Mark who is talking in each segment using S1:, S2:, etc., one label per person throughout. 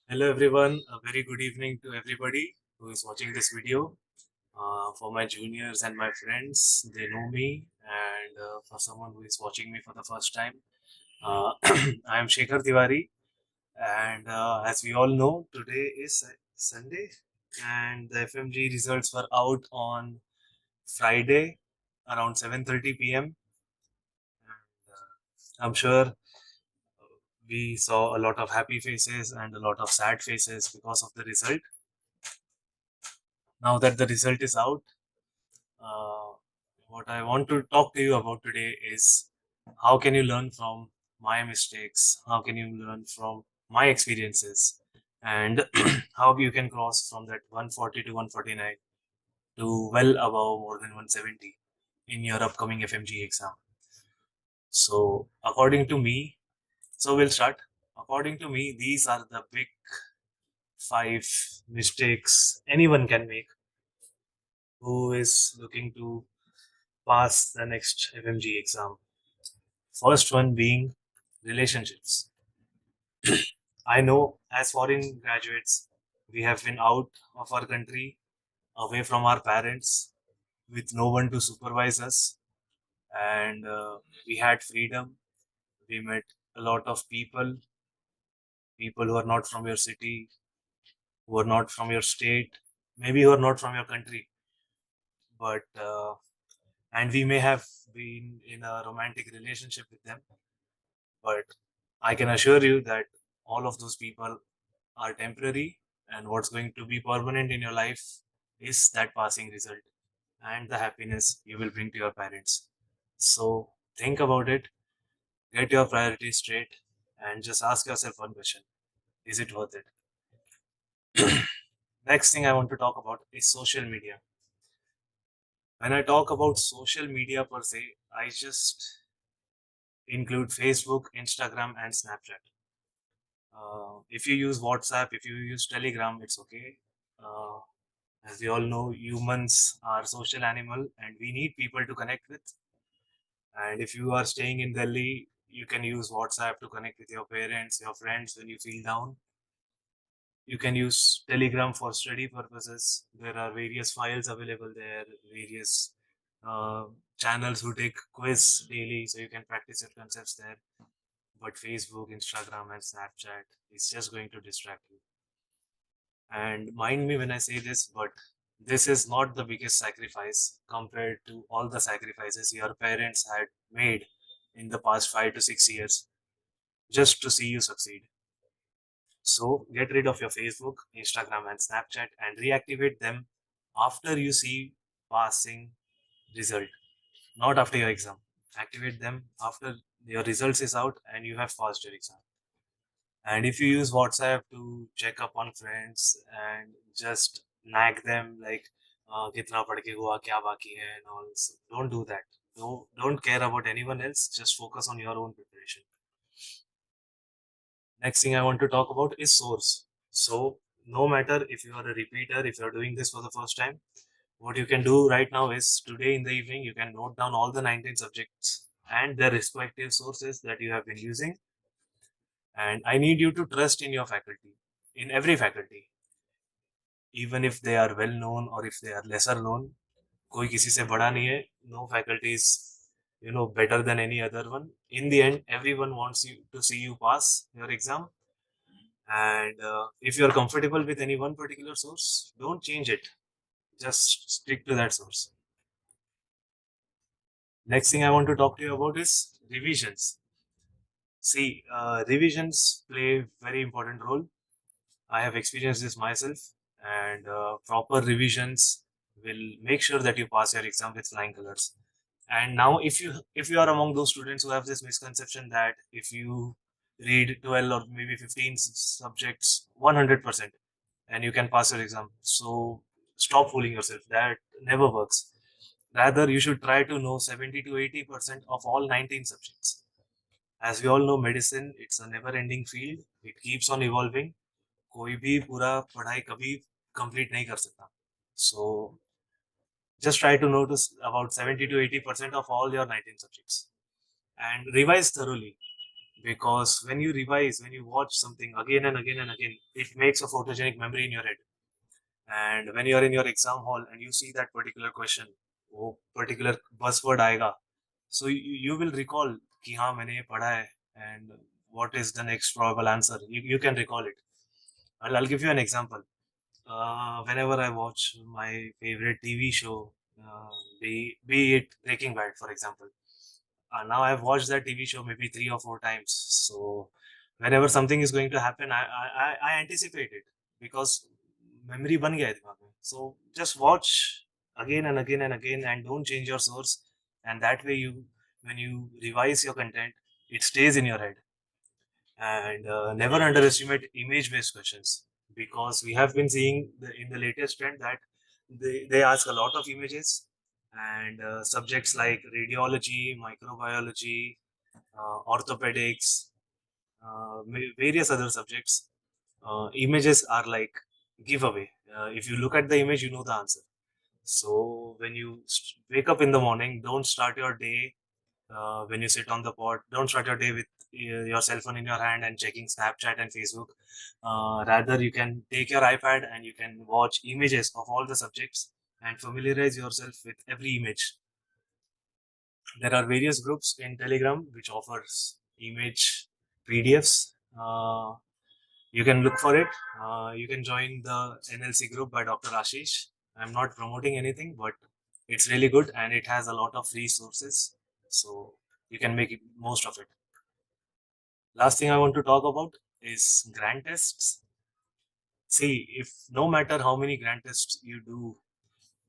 S1: Hello everyone, a very good evening to everybody who is watching this video. For my juniors and my friends, they know me, and for someone who is watching me for the first time, uh, I am Shekhar Tiwari, and as we all know, today is Sunday, and the FMG results were out on Friday around 7:30 p.m. And, I'm sure we saw a lot of happy faces and a lot of sad faces because of the result. Now that the result is out, uh, what I want to talk to you about today is how can you learn from my mistakes? How can you learn from my experiences? And how you can cross from that 140 to 149 to well above more than 170 in your upcoming FMG exam. So, according to me, we'll start. According to me, these are the big five mistakes anyone can make who is looking to pass the next FMG exam. First one being relationships. I know as foreign graduates, we have been out of our country, away from our parents, with no one to supervise us, and we had freedom. We met a lot of people who are not from your city, who are not from your state, maybe who are not from your country, but and we may have been in a romantic relationship with them, but I can assure you that all of those people are temporary, and what's going to be permanent in your life is that passing result and the happiness you will bring to your parents. So think about it, get your priorities straight, and just ask yourself one question: is it worth it? Next thing I want to talk about is social media. When I talk about social media per se, I just include Facebook, Instagram, and Snapchat. If you use WhatsApp, if you use Telegram, it's okay. Uh, as we all know, humans are social animal, and we need people to connect with. And if you are staying in Delhi, you can use WhatsApp to connect with your parents, your friends when you feel down. You can use Telegram for study purposes. There are various files available there, various uh, channels who take quiz daily, so you can practice your concepts there. But Facebook, Instagram, and Snapchat is just going to distract you. And mind me when I say this, but this is not the biggest sacrifice compared to all the sacrifices your parents had made in the past 5 to 6 years just to see you succeed. So get rid of your Facebook, Instagram, and Snapchat and reactivate them after you see passing result, not after your exam. Activate them after your results is out and you have passed your exam. And if you use WhatsApp to check up on friends and just nag them like कितना पढ़ के हुआ क्या बाकी है and all, so don't do that. Don't care about anyone else. Just focus on your own preparation. Next thing I want to talk about is source. So no matter if you are a repeater, if you are doing this for the first time, what you can do right now is today in the evening you can note down all the 19 subjects and their respective sources that you have been using, and I need you to trust in your faculty, in every faculty, even if they are well known or if they are lesser known. कोई किसी से बड़ा नहीं है. No faculty is better than any other one. In the end, everyone wants you to see you pass your exam, and if you are comfortable with any one particular source, don't change it, just stick to that source. Next thing I want to talk to you about is revisions. See, revisions play very important role. I have experienced this myself, and proper revisions will make sure that you pass your exam with flying colors. And now, if you are among those students who have this misconception that if you read 12 or maybe 15 subjects 100% and you can pass your exam, so stop fooling yourself. That never works. Rather, you should try to know 70 to 80% of all 19 subjects. As we all know, medicine, it's a never-ending field. It keeps on evolving. कोई भी पूरा पढ़ाई कभी complete नहीं कर सकता. So just try to notice about 70 to 80% of all your 19 subjects and revise thoroughly. because when you revise, when you watch something again and again and again, it makes a photogenic memory in your head. And when you're in your exam hall and you see that particular question, वो particular buzzword आएगा, so you will recall कि हाँ मैंने ये पढ़ा है, and what is the next probable answer. You can recall it. I'll give you an example. Whenever I watch my favorite TV show, be it Breaking Bad, for example. Now I've watched that TV show maybe 3 or 4 times. So whenever something is going to happen, I anticipate it because memory ban gaya hai dimag mein. So just watch again and again and again, and don't change your source. And that way, when you revise your content, it stays in your head. And never underestimate image-based questions, because we have been seeing in the latest trend that they ask a lot of images, and subjects like radiology, microbiology, orthopedics, various other subjects, images are like giveaway. If you look at the image, you know the answer. So when you wake up in the morning, don't start your day when you sit on the pod. Don't start your day with your cell phone in your hand and checking Snapchat and Facebook. Rather, you can take your iPad and you can watch images of all the subjects and familiarize yourself with every image. There are various groups in Telegram which offers image PDFs. You can look for it. You can join the NLC group by Dr. Ashish. I'm not promoting anything, but it's really good and it has a lot of free sources. So you can make it most of it. Last thing I want to talk about is grant tests. See, if no matter how many grant tests you do,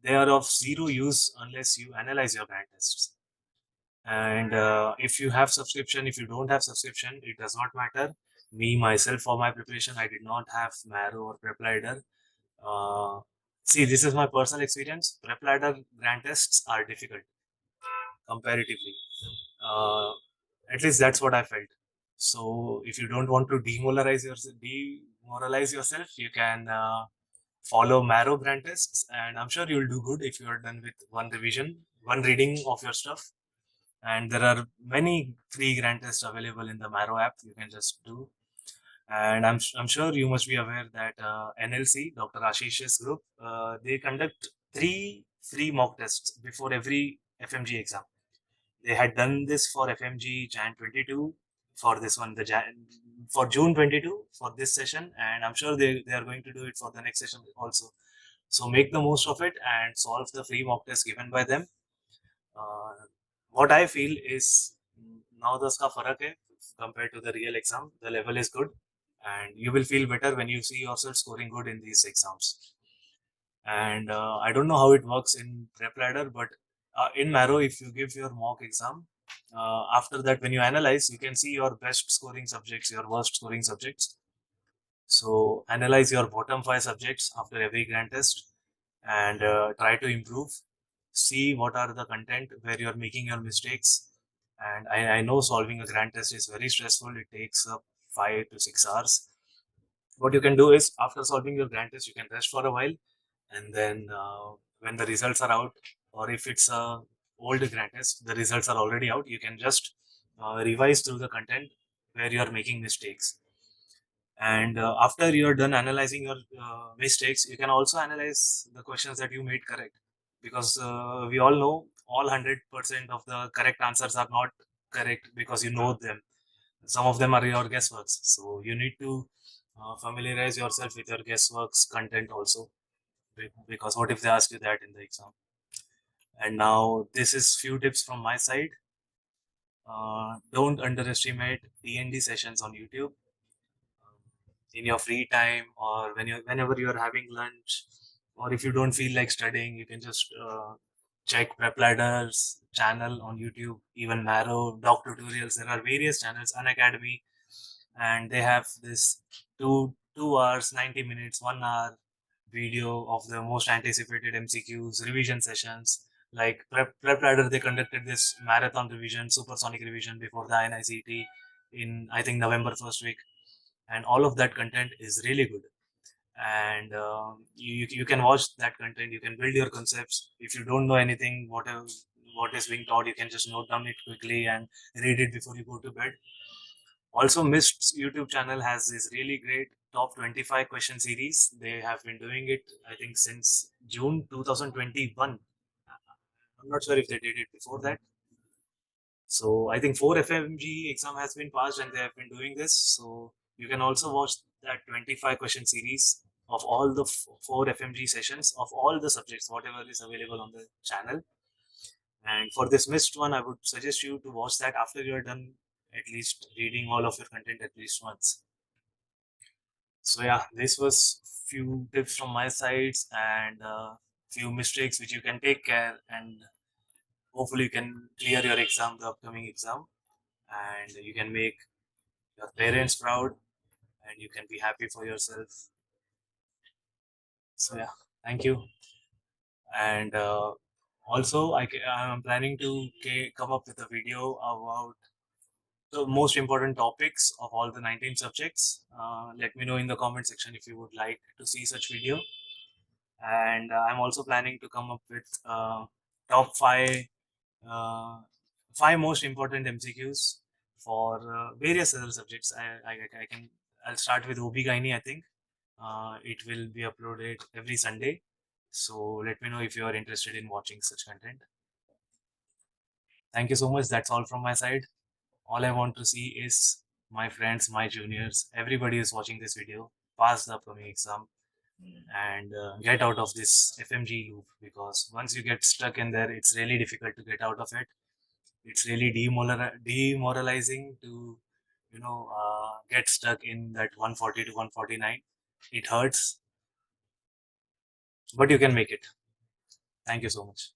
S1: they are of zero use unless you analyze your grant tests. And if you have subscription, if you don't have subscription, it does not matter. Me myself, for my preparation, I did not have Marrow or PrepLadder. See, this is my personal experience. PrepLadder grant tests are difficult comparatively. Uh, at least that's what I felt. So if you don't want to demoralize yourself, you can follow Marrow grant tests, and I'm sure you'll do good if you are done with one revision, one reading of your stuff. And there are many free grant tests available in the Marrow app. You can just do. And I'm sure you must be aware that NLC, Dr. Ashish's group, they conduct 3 free mock tests before every FMG exam. They had done this for FMG Jan 22, for this one, for June 22 for this session, and I'm sure they are going to do it for the next session also. So make the most of it and solve the free mock test given by them. Uh, what I feel is now the uska farak hai compared to the real exam. The level is good, and you will feel better when you see yourself scoring good in these exams. And I don't know how it works in prep ladder, but in Marrow, if you give your mock exam, after that, when you analyze, you can see your best scoring subjects, your worst scoring subjects. So analyze your bottom 5 subjects after every grand test and try to improve. See what are the content where you're making your mistakes. And I know solving a grand test is very stressful. It takes up 5 to 6 hours. What you can do is after solving your grand test, you can rest for a while, and then when the results are out, or if it's a old grand test, the results are already out, you can just revise through the content where you are making mistakes. And after you're done analyzing your mistakes, you can also analyze the questions that you made correct, because we all know all 100% of the correct answers are not correct because you know them. Some of them are your guessworks, so you need to familiarize yourself with your guessworks content also, because what if they ask you that in the exam? And now this is few tips from my side. Don't underestimate D&D sessions on YouTube. In your free time, or whenever you're having lunch, or if you don't feel like studying, you can just check prep ladders channel on YouTube, even Marrow doc tutorials. There are various channels, An Academy, and they have this 2 hours 90 minutes 1 hour video of the most anticipated MCQs revision sessions. Like prep ladder, they conducted this marathon revision, supersonic revision before the NICT in, I think, November first week, and all of that content is really good. And you can watch that content, you can build your concepts. If you don't know anything, what is being taught, you can just note down it quickly and read it before you go to bed. Also, Mist's YouTube channel has this really great top 25 question series. They have been doing it, I think, since June 2021. I'm not sure if they did it before that. So I think four FMG exam has been passed and they have been doing this. So you can also watch that 25 question series of all the four FMG sessions of all the subjects, whatever is available on the channel. And for this missed one, I would suggest you to watch that after you're done at least reading all of your content at least once. So yeah, this was few tips from my sides and few mistakes which you can take care, and hopefully you can clear your exam, the upcoming exam, and you can make your parents proud and you can be happy for yourself. So yeah, thank you. And also I'm planning to come up with a video about the most important topics of all the 19 subjects. Let me know in the comment section if you would like to see such video. And I'm also planning to come up with top uh, five most important MCQs for various other subjects. I can I'll start with OB-GYN. I think it will be uploaded every Sunday. So let me know if you are interested in watching such content. Thank you so much. That's all from my side. All I want to see is my friends, my juniors, everybody is watching this video, pass the upcoming exam and get out of this FMG loop, because once you get stuck in there, it's really difficult to get out of it. It's really demoralizing to, get stuck in that 140 to 149. It hurts, but you can make it. Thank you so much.